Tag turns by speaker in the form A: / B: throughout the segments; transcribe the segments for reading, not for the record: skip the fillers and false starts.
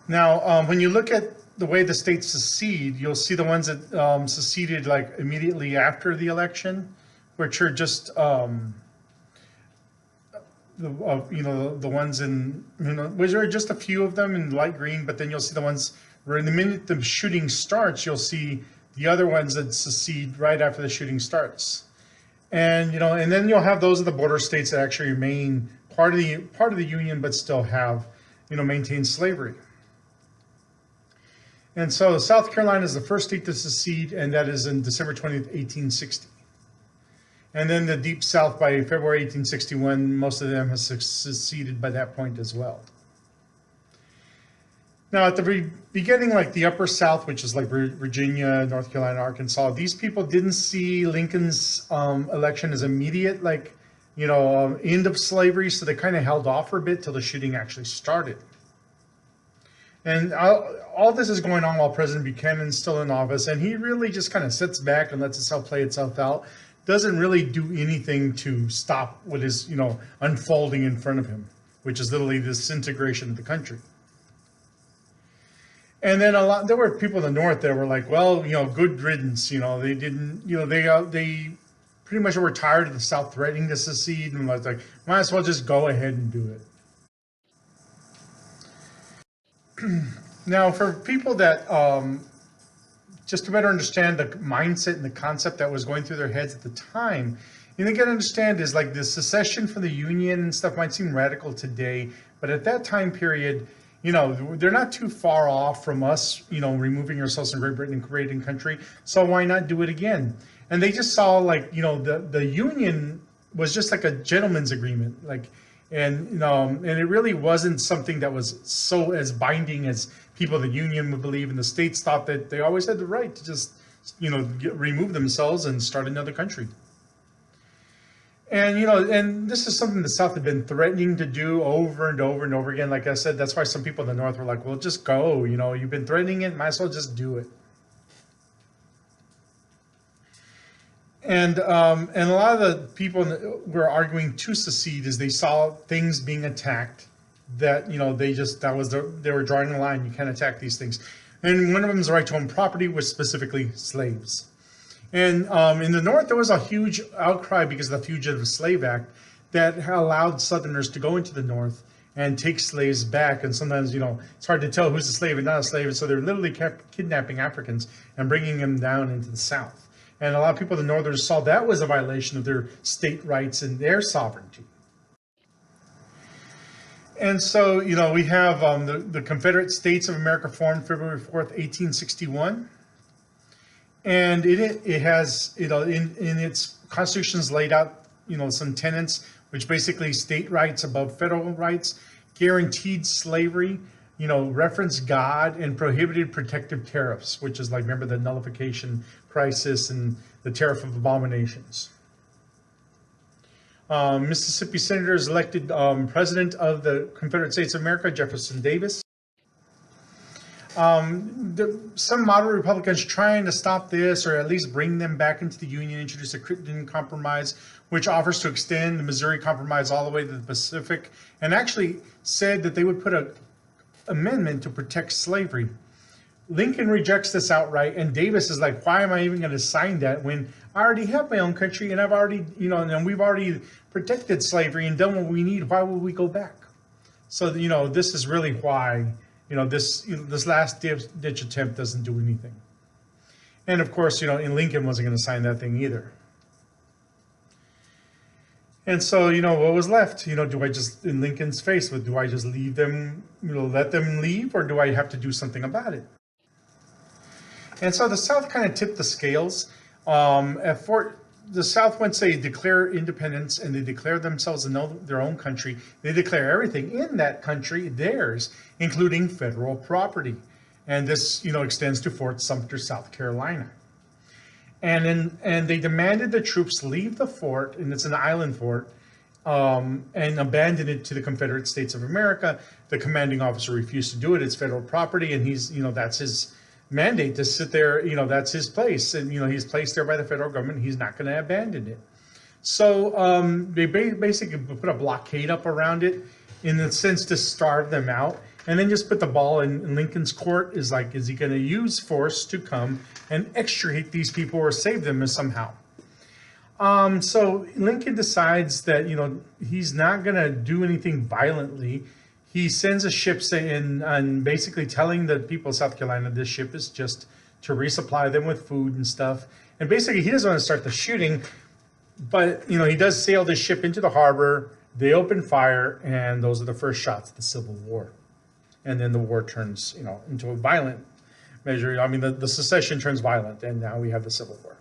A: Now, when you look at the way the states secede, you'll see the ones that seceded like immediately after the election, which are just the ones in, which are just a few of them in light green, but then you'll see the ones where in the minute the shooting starts, you'll see the other ones that secede right after the shooting starts. And and then you'll have those of the border states that actually remain part of the union, but still have maintained slavery. And so South Carolina is the first state to secede, and that is in December 20th, 1860. And then the Deep South by February 1861, most of them have seceded by that point as well. Now, at the beginning, like the Upper South, which is like Virginia, North Carolina, Arkansas, these people didn't see Lincoln's election as immediate, end of slavery, so they kind of held off for a bit till the shooting actually started. And all this is going on while President Buchanan's still in office, and he really just kind of sits back and lets itself play itself out. Doesn't really do anything to stop what is, unfolding in front of him, which is literally the disintegration of the country. And then there were people in the North that were like, well, good riddance. They didn't, they pretty much were tired of the South threatening to secede and was like, might as well just go ahead and do it. Now, for people that, just to better understand the mindset and the concept that was going through their heads at the time, you got to understand is like the secession from the Union and stuff might seem radical today, but at that time period, they're not too far off from us, removing ourselves from Great Britain and creating a country. So why not do it again? And they just saw the Union was just like a gentleman's agreement, and it really wasn't something that was so as binding as people of the Union would believe, and the states thought that they always had the right to just, remove themselves and start another country. And, and this is something the South had been threatening to do over and over and over again. Like I said, that's why some people in the North were like, well, just go, you've been threatening it, might as well just do it. And a lot of the people were arguing to secede as they saw things being attacked that, they were drawing a line. You can't attack these things. And one of them is the right to own property, which specifically slaves. And in the North, there was a huge outcry because of the Fugitive Slave Act that allowed Southerners to go into the North and take slaves back. And sometimes, it's hard to tell who's a slave and not a slave. And so they're literally kept kidnapping Africans and bringing them down into the South. And a lot of people in the Northerners saw that was a violation of their state rights and their sovereignty. And so, we have the Confederate States of America formed February 4th, 1861. And it has, in its constitutions laid out, some tenets, which basically state rights above federal rights, guaranteed slavery, referenced God, and prohibited protective tariffs, which is remember the nullification crisis and the tariff of abominations. Mississippi senators elected president of the Confederate States of America, Jefferson Davis. Some moderate Republicans trying to stop this or at least bring them back into the Union, introduced the Crittenden Compromise, which offers to extend the Missouri Compromise all the way to the Pacific, and actually said that they would put an amendment to protect slavery. Lincoln rejects this outright, and Davis is like, why am I even going to sign that when I already have my own country and I've already, and we've already protected slavery and done what we need. Why would we go back? So, this is really why, this last ditch attempt doesn't do anything. And of course, and Lincoln wasn't going to sign that thing either. And so, what was left? Do I just, in Lincoln's face, do I just leave them, let them leave, or do I have to do something about it? And so the South kind of tipped the scales. The South, once they declare independence and they declare themselves their own country, they declare everything in that country theirs, including federal property. And this, extends to Fort Sumter, South Carolina. And they demanded the troops leave the fort, and it's an island fort, and abandon it to the Confederate States of America. The commanding officer refused to do it. It's federal property, and he's, that's his mandate to sit there, that's his place. And, he's placed there by the federal government. He's not going to abandon it. So they basically put a blockade up around it in the sense to starve them out. and then just put the ball in Lincoln's court. Is like, is he going to use force to come and extricate these people or save them somehow? So Lincoln decides that, he's not going to do anything violently. He sends a ship saying, and basically telling the people of South Carolina this ship is just to resupply them with food and stuff. And basically he doesn't want to start the shooting, but he does sail this ship into the harbor. They open fire, and those are the first shots of the Civil War. And then the war turns, into a violent measure. I mean, the secession turns violent, and now we have the Civil War.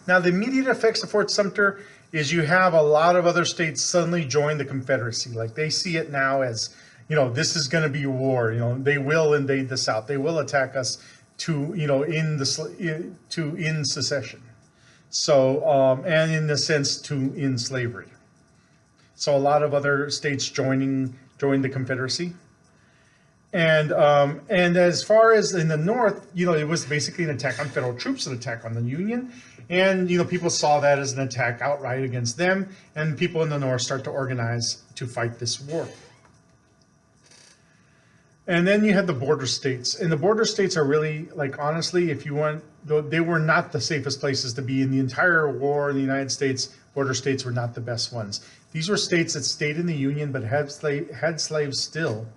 A: Now, the immediate effects of Fort Sumter is you have a lot of other states suddenly join the Confederacy. Like, they see it now as, this is going to be a war. They will invade the South. They will attack us to end secession. So, and in the sense to end slavery. So a lot of other states joined the Confederacy. And as far as in the North, it was basically an attack on federal troops, an attack on the Union. And, people saw that as an attack outright against them. And people in the North start to organize to fight this war. And then you had the border states. And the border states are really, like, honestly, if you want, they were not the safest places to be in the entire war in the United States. Border states were not the best ones. These were states that stayed in the Union but had slaves still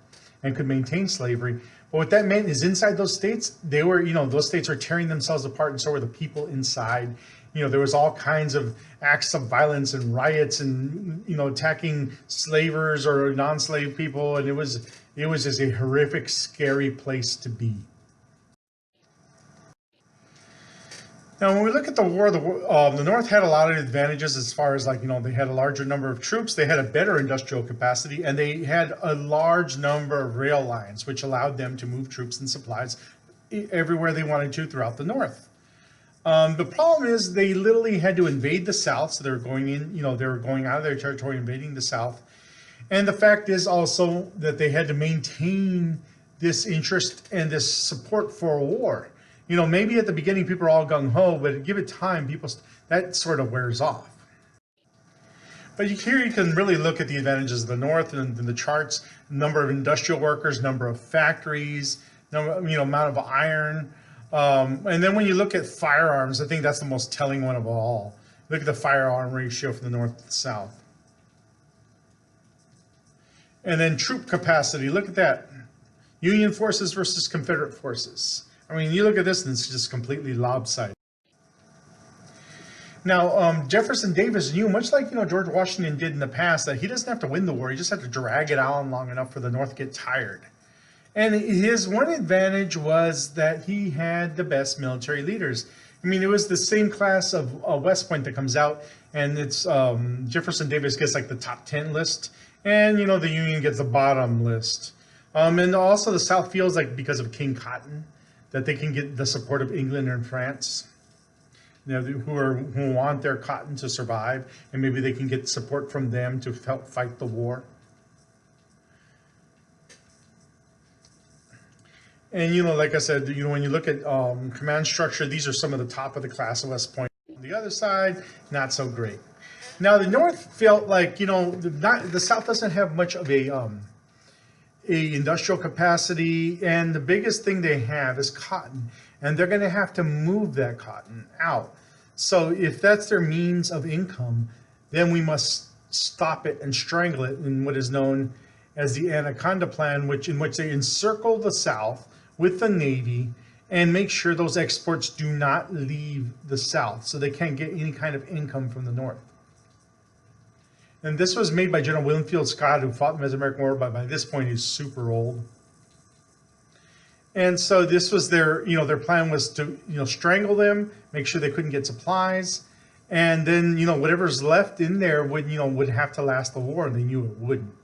A: and could maintain slavery. But what that meant is inside those states, they were, those states are tearing themselves apart, and so were the people inside. There was all kinds of acts of violence and riots and, attacking slavers or non-slave people. And it was just a horrific, scary place to be. Now, when we look at the war, the North had a lot of advantages as far as, they had a larger number of troops, they had a better industrial capacity, and they had a large number of rail lines, which allowed them to move troops and supplies everywhere they wanted to throughout the North. The problem is they literally had to invade the South, so they were going in, they were going out of their territory, invading the South. And the fact is also that they had to maintain this interest and this support for a war. Maybe at the beginning people are all gung-ho, but give it time, that sort of wears off. But here you can really look at the advantages of the North and the charts: number of industrial workers, number of factories, amount of iron. And then when you look at firearms, I think that's the most telling one of all. Look at the firearm ratio from the North to the South. And then troop capacity, look at that. Union forces versus Confederate forces. I mean, you look at this and it's just completely lopsided. Now, Jefferson Davis knew, much like, George Washington did in the past, that he doesn't have to win the war. He just has to drag it on long enough for the North to get tired. And his one advantage was that he had the best military leaders. I mean, it was the same class of West Point that comes out, and it's Jefferson Davis gets like the top 10 list, and, the Union gets the bottom list. And also the South feels like, because of King Cotton, that they can get the support of England and France, who want their cotton to survive, and maybe they can get support from them to help fight the war. And, like I said, when you look at command structure, these are some of the top of the class of West Point. On the other side, not so great. Now, the North felt like, the South doesn't have much of a industrial capacity, and the biggest thing they have is cotton, and they're going to have to move that cotton out. So if that's their means of income, then we must stop it and strangle it in what is known as the Anaconda Plan, in which they encircle the South with the Navy and make sure those exports do not leave the South, so they can't get any kind of income from the North. And this was made by General Winfield Scott, who fought in the Mesoamerican War, but by this point he's super old. And so this was their plan was to, strangle them, make sure they couldn't get supplies, and then, whatever's left in there would have to last the war, and they knew it wouldn't.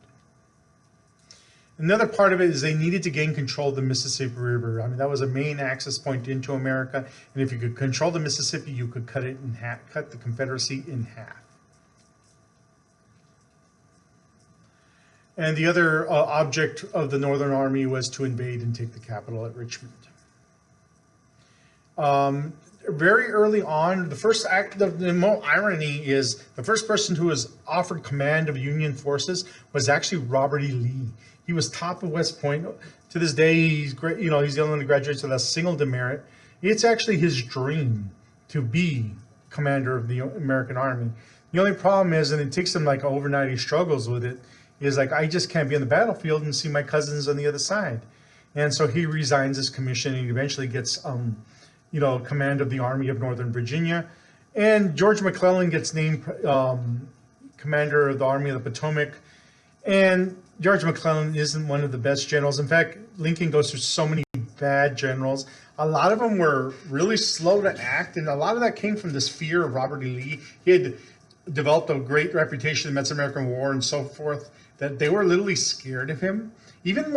A: Another part of it is they needed to gain control of the Mississippi River. I mean, that was a main access point into America, and if you could control the Mississippi, you could cut the Confederacy in half. And the other object of the Northern Army was to invade and take the capital at Richmond. very early on, the first act, the more irony is the first person who was offered command of Union forces was actually Robert E. Lee. He was top of West Point. To this day, he's great. You know, he's the only one who graduates with a single demerit. It's actually his dream to be commander of the American Army. The only problem is, and it takes him like overnight, he struggles with it, is like, I just can't be on the battlefield and see my cousins on the other side. And so he resigns his commission and eventually gets, command of the Army of Northern Virginia. And George McClellan gets named commander of the Army of the Potomac. And George McClellan isn't one of the best generals. In fact, Lincoln goes through so many bad generals. A lot of them were really slow to act, and a lot of that came from this fear of Robert E. Lee. He had developed a great reputation in the Mexican War and so forth, that they were literally scared of him. Even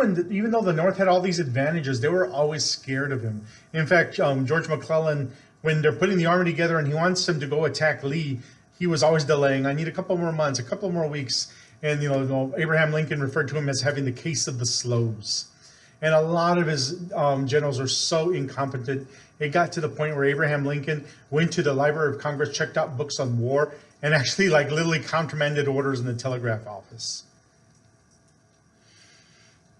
A: though the North had all these advantages, they were always scared of him. In fact, George McClellan, when they're putting the army together and he wants him to go attack Lee, he was always delaying. I need a couple more months, a couple more weeks. And Abraham Lincoln referred to him as having the case of the slows. And a lot of his generals are so incompetent. It got to the point where Abraham Lincoln went to the Library of Congress, checked out books on war, and actually literally countermanded orders in the telegraph office.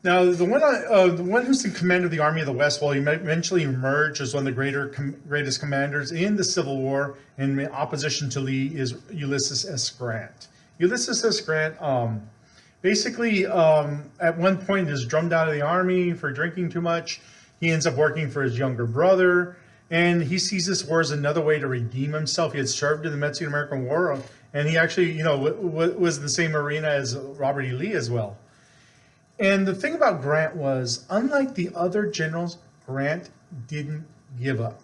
A: Now, the one who's in command of the Army of the West, well, he eventually emerged as one of the greatest commanders in the Civil War in opposition to Lee, is Ulysses S. Grant. Ulysses S. Grant basically at one point is drummed out of the army for drinking too much. He ends up working for his younger brother, and he sees this war as another way to redeem himself. He had served in the Mexican-American War, and he actually, was in the same arena as Robert E. Lee as well. And the thing about Grant was, unlike the other generals, Grant didn't give up.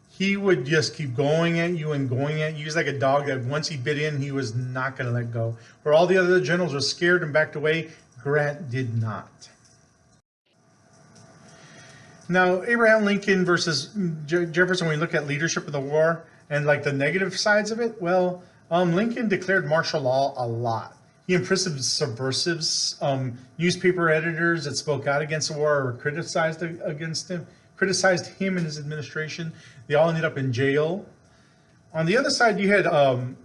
A: He would just keep going at you and going at you. He's like a dog that once he bit in, he was not going to let go. Where all the other generals were scared and backed away, Grant did not. Now, Abraham Lincoln versus Jefferson, when we look at leadership of the war and like the negative sides of it, well, Lincoln declared martial law a lot. He imprisoned subversives, newspaper editors that spoke out against the war or criticized him and his administration. They all ended up in jail. On the other side, you had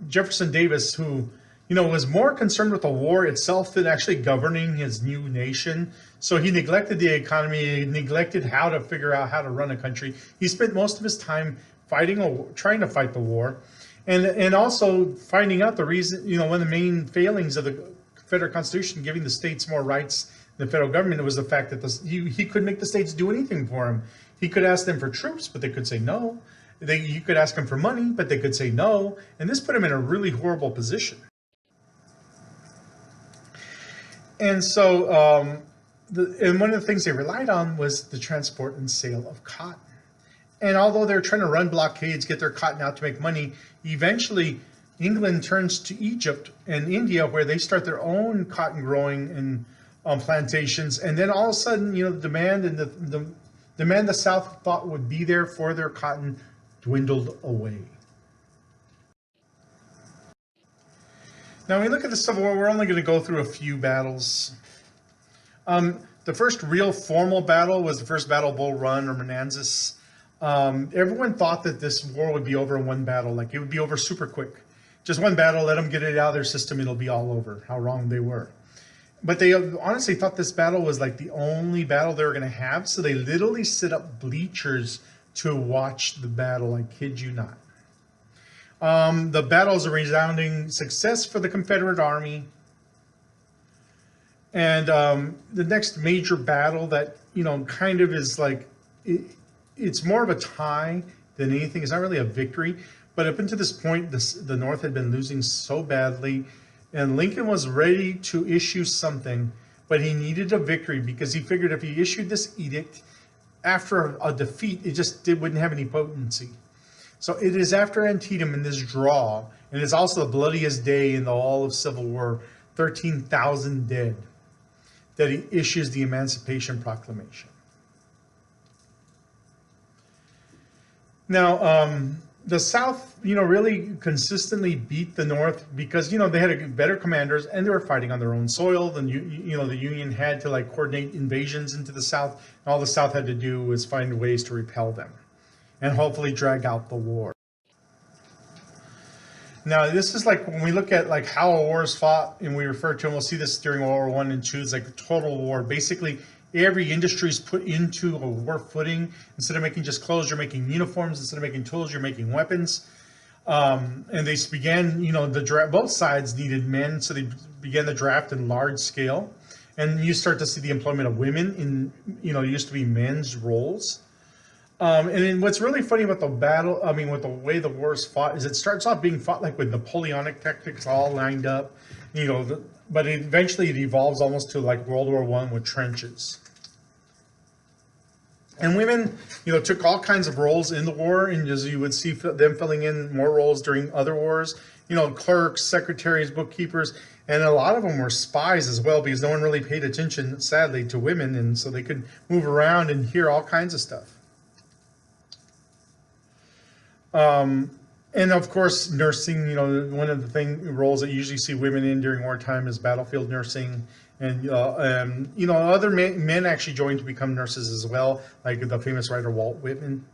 A: Jefferson Davis, who, was more concerned with the war itself than actually governing his new nation. So he neglected the economy, he neglected how to figure out how to run a country. He spent most of his time trying to fight the war. And also finding out the reason, one of the main failings of the Federal Constitution, giving the states more rights than the federal government, was the fact that he couldn't make the states do anything for him. He could ask them for troops, but they could say no. You could ask them for money, but they could say no. And this put him in a really horrible position. And so, and one of the things they relied on was the transport and sale of cotton. And although they're trying to run blockades, get their cotton out to make money, eventually England turns to Egypt and India, where they start their own cotton growing and plantations. And then all of a sudden, the demand and the demand the South thought would be there for their cotton dwindled away. Now, when we look at the Civil War, we're only going to go through a few battles. The first real formal battle was the First Battle of Bull Run, or Manassas. Everyone thought that this war would be over in one battle, like it would be over super quick. Just one battle, let them get it out of their system, it'll be all over. How wrong they were. But they honestly thought this battle was like the only battle they were going to have, so they literally set up bleachers to watch the battle, I kid you not. The battle is a resounding success for the Confederate Army. And the next major battle that, kind of is like, it's more of a tie than anything. It's not really a victory. But up until this point, the North had been losing so badly, and Lincoln was ready to issue something, but he needed a victory because he figured if he issued this edict after a defeat, it wouldn't have any potency. So it is after Antietam in this draw, and it's also the bloodiest day in all of Civil War, 13,000 dead, that he issues the Emancipation Proclamation. Now, the South, really consistently beat the North because, they had better commanders and they were fighting on their own soil. Then, the Union had to coordinate invasions into the South, and all the South had to do was find ways to repel them. and hopefully drag out the war. Now, this is like when we look at like how a war is fought, and we refer to, and we'll see this during World War I and II, it's like a total war. Basically, every industry is put into a war footing. Instead of making just clothes, you're making uniforms. Instead of making tools, you're making weapons. And they began, both sides needed men, so they began the draft in large scale. And you start to see the employment of women in, it used to be men's roles. And then what's really funny about the battle, with the way the war is fought, is it starts off being fought like with Napoleonic tactics all lined up, but eventually it evolves almost to like World War I with trenches. And women, took all kinds of roles in the war, and as you would see them filling in more roles during other wars, clerks, secretaries, bookkeepers, and a lot of them were spies as well, because no one really paid attention, sadly, to women, and so they could move around and hear all kinds of stuff. And of course, nursing, one of the roles that you usually see women in during wartime is battlefield nursing. And, other men actually joined to become nurses as well, like the famous writer Walt Whitman.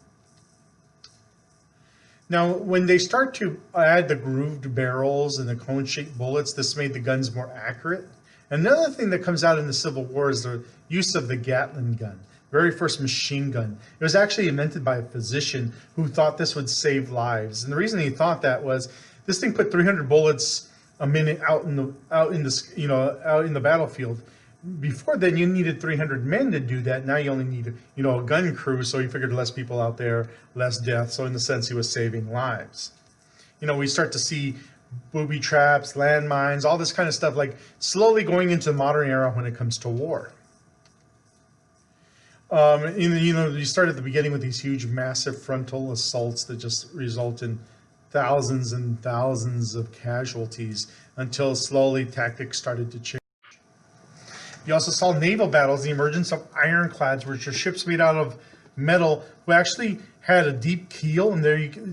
A: Now, when they start to add the grooved barrels and the cone-shaped bullets, this made the guns more accurate. Another thing that comes out in the Civil War is the use of the Gatling gun, very first machine gun. It was actually invented by a physician who thought this would save lives. And the reason he thought that was this thing put 300 bullets a minute out in the battlefield. Before then, you needed 300 men to do that. Now you only need, a gun crew. So he figured less people out there, less death. So in a sense, he was saving lives. We start to see booby traps, landmines, all this kind of stuff, like slowly going into the modern era when it comes to war. You start at the beginning with these huge, massive frontal assaults that just result in thousands and thousands of casualties until slowly tactics started to change. You also saw naval battles, the emergence of ironclads, which are ships made out of metal who actually had a deep keel, and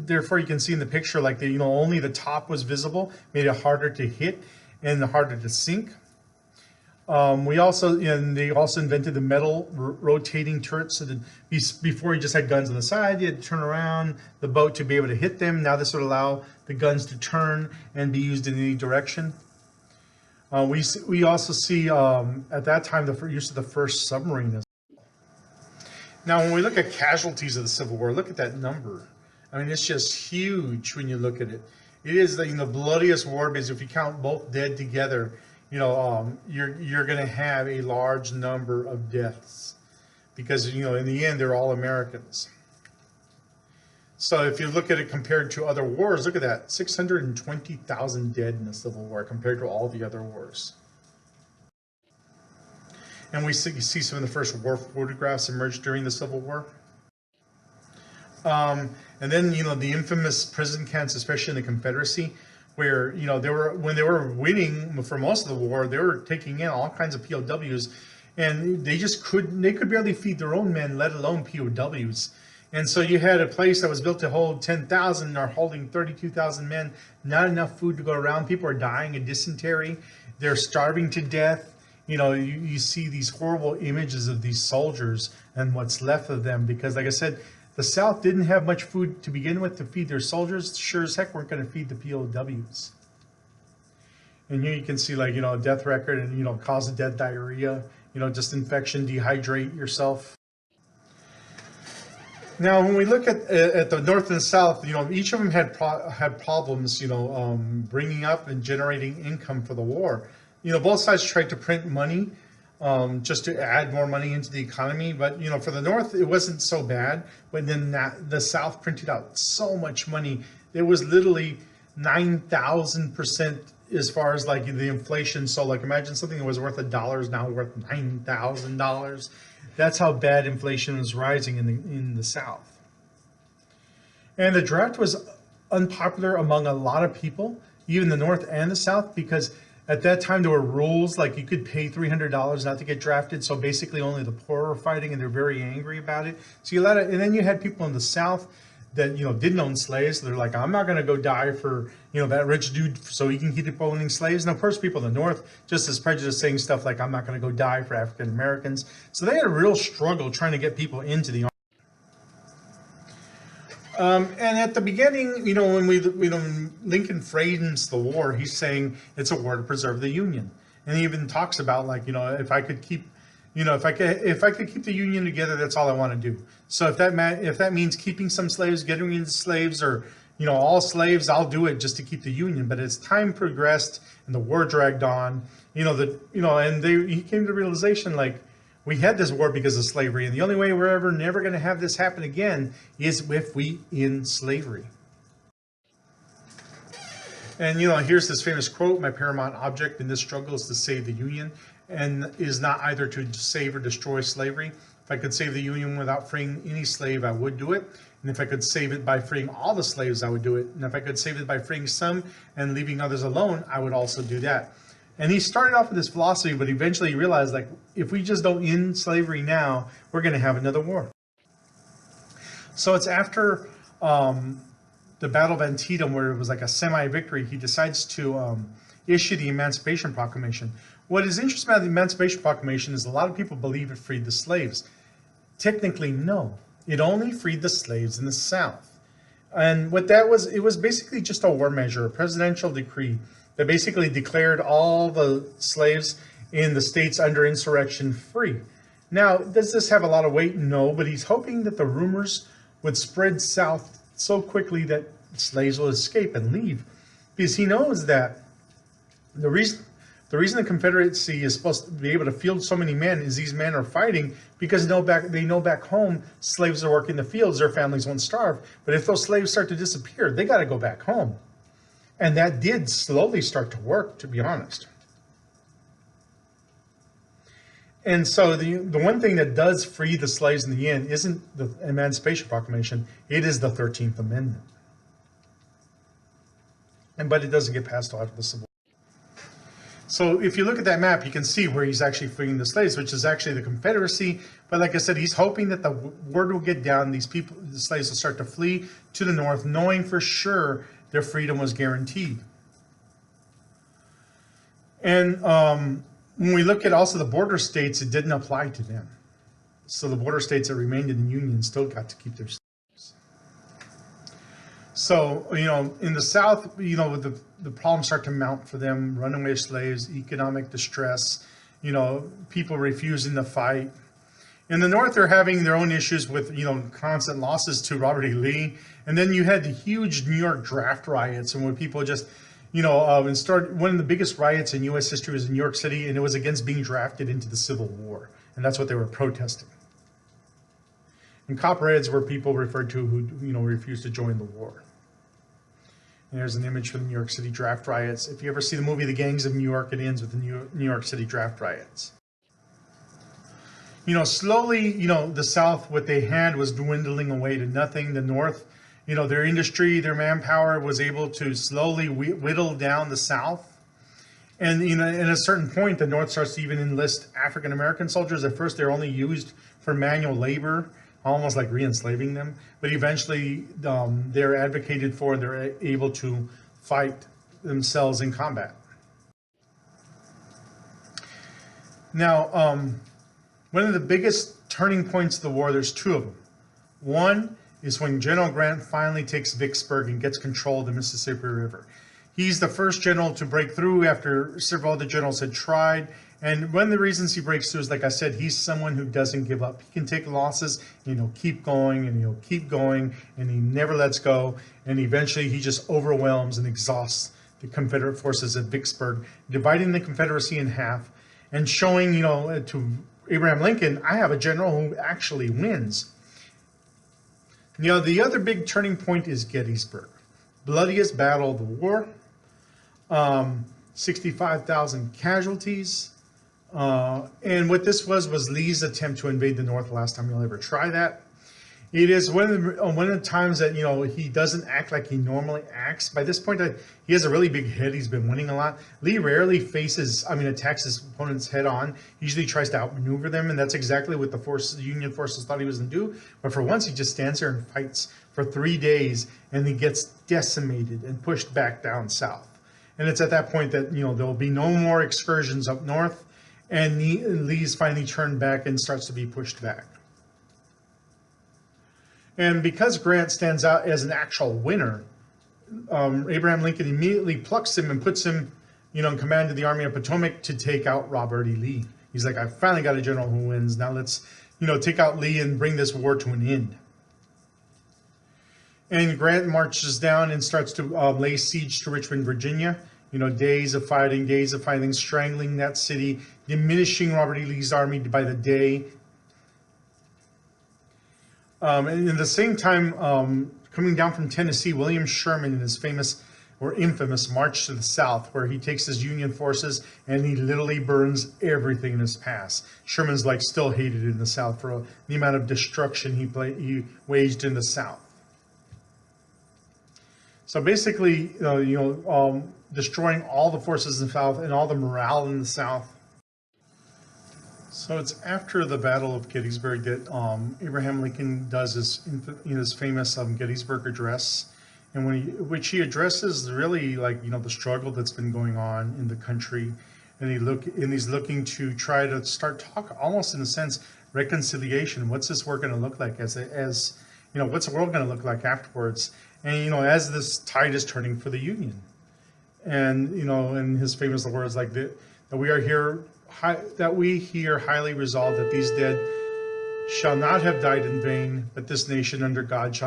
A: therefore you can see in the picture like only the top was visible, made it harder to hit and harder to sink. They also invented the metal rotating turrets, so that before you just had guns on the side, you had to turn around the boat to be able to hit them. Now this would allow the guns to turn and be used in any direction. We also see at that time the use of the first submarine. Now, when we look at casualties of the Civil War, look at that number. It's just huge when you look at it. It is the bloodiest war, because if you count both dead together, you're going to have a large number of deaths, because in the end they're all Americans. So if you look at it compared to other wars, look at that, 620,000 dead in the Civil War compared to all the other wars. And we see some of the first war photographs emerge during the Civil War. And then the infamous prison camps, especially in the Confederacy, where when they were winning for most of the war, they were taking in all kinds of POWs, and they could barely feed their own men, let alone POWs. And so you had a place that was built to hold 10,000 or holding 32,000 men, not enough food to go around. People are dying of dysentery. They're starving to death. You see these horrible images of these soldiers and what's left of them, because like I said, the South didn't have much food to begin with to feed their soldiers. Sure as heck weren't going to feed the POWs. And here you can see death record and, cause of death, diarrhea, just infection, dehydrate yourself. Now, when we look at the North and the South, each of them had problems, bringing up and generating income for the war. Both sides tried to print money just to add more money into the economy. But, for the North, it wasn't so bad. But then the South printed out so much money. It was literally 9,000% as far as the inflation. So imagine something that was worth $1 is now worth $9,000. That's how bad inflation was rising in the South. And the draft was unpopular among a lot of people, even the North and the South, because at that time there were rules like you could pay $300 not to get drafted. So basically only the poor were fighting, and they're very angry about it. So and then you had people in the South that didn't own slaves. So they're like, I'm not going to go die for that rich dude so he can keep owning slaves. And of course, people in the North just as prejudiced, saying stuff like, I'm not going to go die for African Americans. So they had a real struggle trying to get people into the And at the beginning, when Lincoln frames the war, he's saying it's a war to preserve the Union, and he even talks about like, if I could keep, if I could keep the Union together, that's all I want to do. So if that means keeping some slaves, getting rid of slaves, or all slaves, I'll do it just to keep the Union. But as time progressed and the war dragged on, he came to the realization like, we had this war because of slavery, and the only way we're ever never going to have this happen again is if we end slavery. And here's this famous quote: "My paramount object in this struggle is to save the Union, and is not either to save or destroy slavery. If I could save the Union without freeing any slave, I would do it. And if I could save it by freeing all the slaves, I would do it. And if I could save it by freeing some and leaving others alone, I would also do that." And he started off with this philosophy, but eventually he realized, like, if we just don't end slavery now, we're going to have another war. So it's after the Battle of Antietam, where it was like a semi-victory, he decides to issue the Emancipation Proclamation. What is interesting about the Emancipation Proclamation is a lot of people believe it freed the slaves. Technically, no. It only freed the slaves in the South. And what that was, it was basically just a war measure, a presidential decree that basically declared all the slaves in the states under insurrection free. Now, does this have a lot of weight? No, but he's hoping that the rumors would spread south so quickly that slaves will escape and leave, because he knows that the reason the Confederacy is supposed to be able to field so many men is these men are fighting because they know back home slaves are working the fields, their families won't starve. But if those slaves start to disappear, they got to go back home. And that did slowly start to work, to be honest. And so the one thing that does free the slaves in the end isn't the Emancipation Proclamation, it is the 13th Amendment. But it doesn't get passed after the Civil War. So if you look at that map, you can see where he's actually freeing the slaves, which is actually the Confederacy. But like I said, he's hoping that the word will get down, the slaves will start to flee to the north, knowing for sure their freedom was guaranteed. And when we look at also the border states, it didn't apply to them. So the border states that remained in the Union still got to keep their slaves. So, in the South, the problems start to mount for them: runaway slaves, economic distress, people refusing to fight. In the North, they're having their own issues with, constant losses to Robert E. Lee. And then you had the huge New York draft riots, and when people just, one of the biggest riots in U.S. history was in New York City, and it was against being drafted into the Civil War. And that's what they were protesting. And Copperheads were people referred to who, refused to join the war. And there's an image from the New York City draft riots. If you ever see the movie The Gangs of New York, it ends with the New York City draft riots. Slowly, the South, what they had was dwindling away to nothing. The North, their industry, their manpower was able to slowly whittle down the South. And, at a certain point, the North starts to even enlist African-American soldiers. At first, they're only used for manual labor, almost like re-enslaving them. But eventually, they're advocated for, and they're able to fight themselves in combat. Now, one of the biggest turning points of the war, there's two of them. One is when General Grant finally takes Vicksburg and gets control of the Mississippi River. He's the first general to break through after several other generals had tried. And one of the reasons he breaks through is, like I said, he's someone who doesn't give up. He can take losses, and he'll keep going, and he'll keep going, and he never lets go. And eventually he just overwhelms and exhausts the Confederate forces at Vicksburg, dividing the Confederacy in half and showing, to Abraham Lincoln, I have a general who actually wins. The other big turning point is Gettysburg. Bloodiest battle of the war. 65,000 casualties. And what this was Lee's attempt to invade the North. The last time he'll ever try that. It is one of the times that, he doesn't act like he normally acts. By this point, he has a really big head. He's been winning a lot. Lee rarely attacks his opponents head on. He usually tries to outmaneuver them, and that's exactly what the Union forces thought he was going to do. But for once, he just stands there and fights for 3 days, and he gets decimated and pushed back down south. And it's at that point that, there'll be no more excursions up north, and Lee's finally turned back and starts to be pushed back. And because Grant stands out as an actual winner, Abraham Lincoln immediately plucks him and puts him, in command of the Army of Potomac to take out Robert E. Lee. He's like, I finally got a general who wins. Now let's, take out Lee and bring this war to an end. And Grant marches down and starts to lay siege to Richmond, Virginia. Days of fighting, strangling that city, diminishing Robert E. Lee's army by the day. And at the same time, coming down from Tennessee, William Sherman in his famous or infamous march to the South, where he takes his Union forces and he literally burns everything in his path. Sherman's like still hated in the South for the amount of destruction he waged in the South. So basically, destroying all the forces in the South and all the morale in the South. So it's after the Battle of Gettysburg that Abraham Lincoln does his famous Gettysburg Address, and which he addresses really the struggle that's been going on in the country, and he's looking to try to start talk almost in a sense reconciliation. What's this war going to look like as what's the world going to look like afterwards? And as this tide is turning for the Union, and in his famous words that we are here. That we here highly resolve that these dead shall not have died in vain, but this nation under God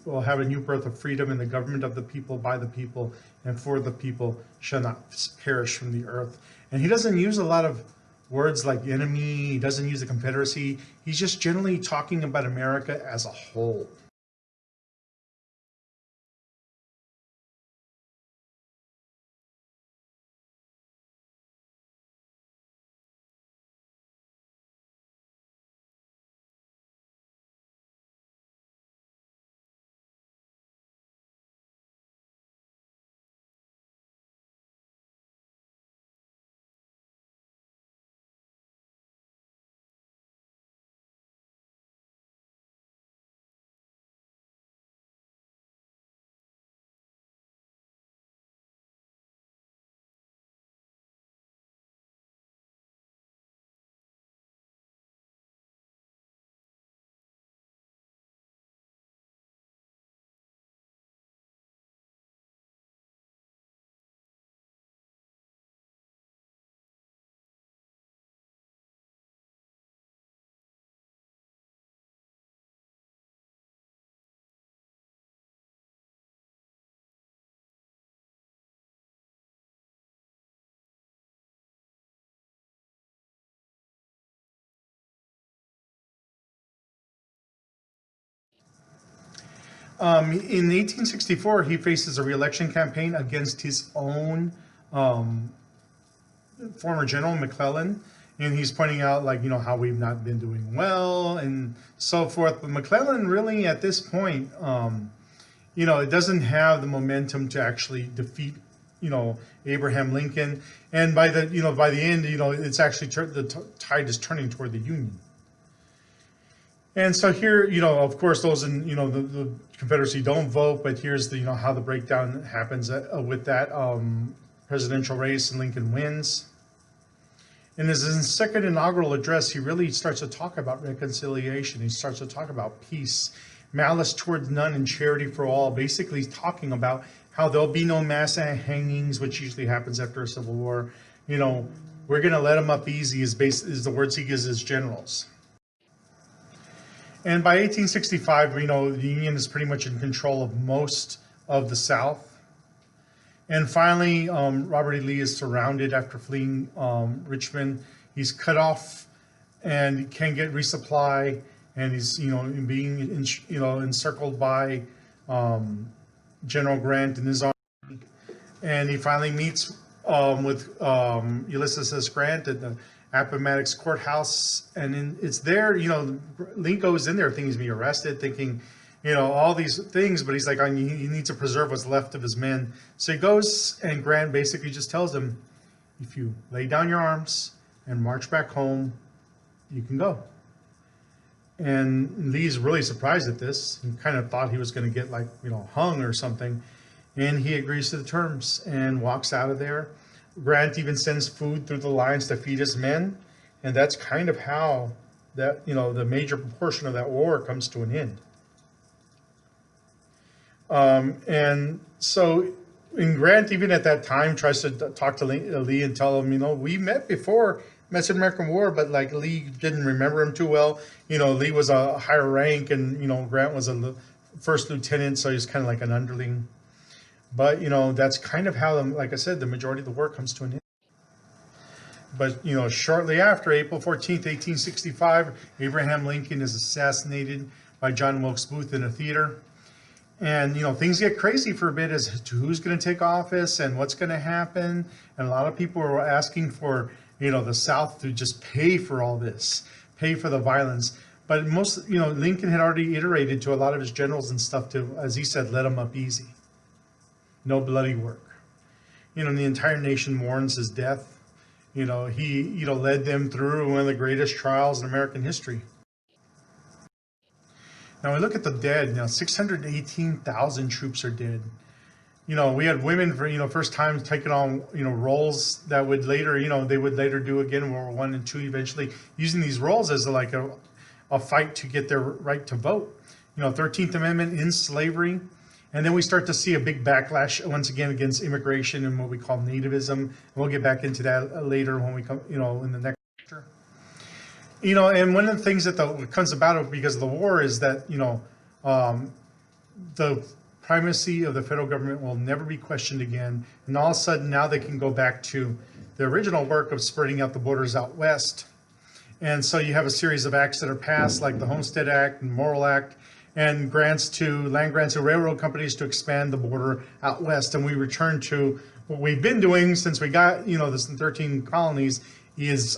A: will have a new birth of freedom, and the government of the people, by the people, and for the people shall not perish from the earth. And he doesn't use a lot of words like enemy, he doesn't use the Confederacy, he's just generally talking about America as a whole. In 1864, he faces a re-election campaign against his own former General McClellan, and he's pointing out how we've not been doing well and so forth. But McClellan really, at this point, it doesn't have the momentum to actually defeat, Abraham Lincoln. And by the end, it's actually the tide is turning toward the Union. And so here, of course, those in, the Confederacy don't vote, but here's the, how the breakdown happens with that presidential race, and Lincoln wins. In his second inaugural address, he really starts to talk about reconciliation. He starts to talk about peace, malice towards none, and charity for all, basically talking about how there'll be no mass hangings, which usually happens after a civil war. We're going to let them up easy is the words he gives his generals. And by 1865, the Union is pretty much in control of most of the South. And finally, Robert E. Lee is surrounded after fleeing Richmond. He's cut off and can't get resupply, and he's being encircled by General Grant and his army. And he finally meets with Ulysses S. Grant at the Appomattox Courthouse, and it's there, Lee goes in there thinking he's being arrested, thinking, all these things, but he's like, he needs to preserve what's left of his men. So he goes, and Grant basically just tells him, if you lay down your arms and march back home, you can go. And Lee's really surprised at this. He kind of thought he was going to get hung or something, and he agrees to the terms and walks out of there. Grant even sends food through the lines to feed his men, and that's kind of how that the major proportion of that war comes to an end. And so, and Grant, even at that time, tries to talk to Lee and tell him, we met before Mexican American War, but like Lee didn't remember him too well. Lee was a higher rank, and Grant was a first lieutenant, so he's kind of like an underling. But that's kind of how, like I said, the majority of the war comes to an end. But shortly after, April 14th, 1865, Abraham Lincoln is assassinated by John Wilkes Booth in a theater. And things get crazy for a bit as to who's going to take office and what's going to happen. And a lot of people were asking for the South to just pay for all this, pay for the violence. But most Lincoln had already iterated to a lot of his generals and stuff to, as he said, let them up easy, no bloody work. The entire nation mourns his death. He led them through one of the greatest trials in American history. Now we look at the dead. Now 618,000 troops are dead. We had women for first time taking on roles that would later they would later do again in World War I and II, eventually using these roles as like a fight to get their right to vote. 13th Amendment in slavery, and then we start to see a big backlash once again against immigration and what we call nativism. And we'll get back into that later when we come in the next lecture. And one of the things that comes about because of the war is that, the primacy of the federal government will never be questioned again. And all of a sudden now they can go back to the original work of spreading out the borders out west. And so you have a series of acts that are passed, like the Homestead Act and Morrill Act, and land grants to railroad companies to expand the border out west. And we return to what we've been doing since we got, this 13 colonies is,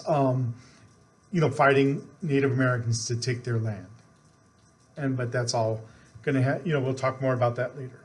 A: fighting Native Americans to take their land. But that's all going to we'll talk more about that later.